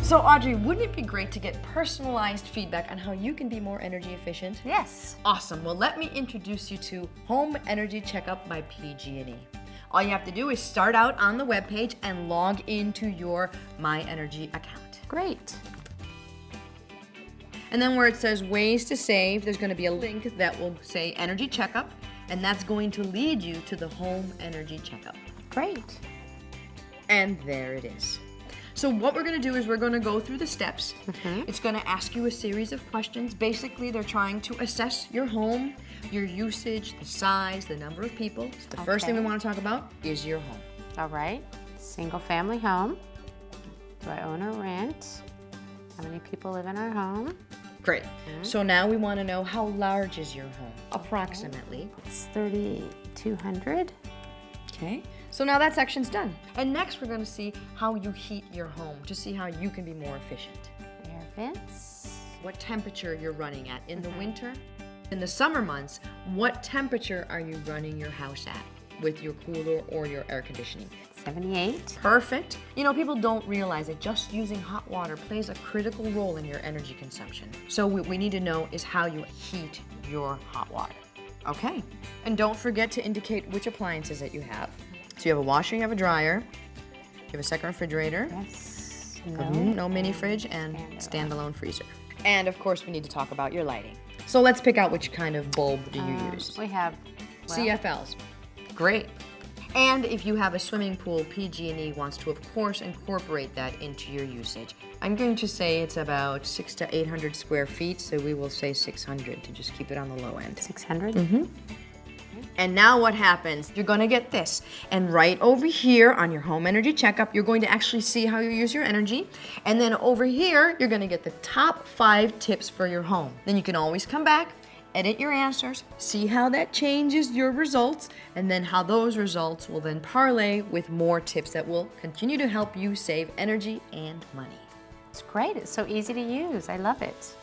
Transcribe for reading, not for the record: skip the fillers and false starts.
So Audrey, wouldn't it be great to get personalized feedback on how you can be more energy efficient? Yes. Awesome. Well, let me introduce you to Home Energy Checkup by PG&E. All you have to do is start out on the webpage and log into your My Energy account. Great. And then where it says ways to save, there's going to be a link that will say Energy Checkup, and that's going to lead you to the Home Energy Checkup. Great. And there it is. So what we're going to do is we're going to go through the steps. It's going to ask you a series of questions. Basically, they're trying to assess your home, your usage, the size, the number of people. So the first thing we want to talk about is your home. All right. Single family home. Do I own or rent? How many people live in our home? Great. So now we want to know, how large is your home, approximately? It's 3,200. Okay. So now that section's done. And next we're going to see how you heat your home, to see how you can be more efficient. Air vents. What temperature you're running at in the winter. In the summer months, what temperature are you running your house at with your cooler or your air conditioning? 78. Perfect. You know, people don't realize that just using hot water plays a critical role in your energy consumption. So what we need to know is how you heat your hot water. Okay. And don't forget to indicate which appliances that you have. So you have a washer, you have a dryer, you have a second refrigerator, Yes. no mini fridge, and standalone freezer. And of course, we need to talk about your lighting. So let's pick out which kind of bulb do you use. We have CFLs. Great. And if you have a swimming pool, PG&E wants to, of course, incorporate that into your usage. I'm going to say it's about 600 to 800 square feet, so we will say 600 to just keep it on the low end. 600. And now what happens? You're going to get this. And right over here on your home energy checkup, you're going to actually see how you use your energy. And then over here, you're going to get the top 5 tips for your home. Then you can always come back, edit your answers, see how that changes your results, and then how those results will then parlay with more tips that will continue to help you save energy and money. It's great. It's so easy to use. I love it.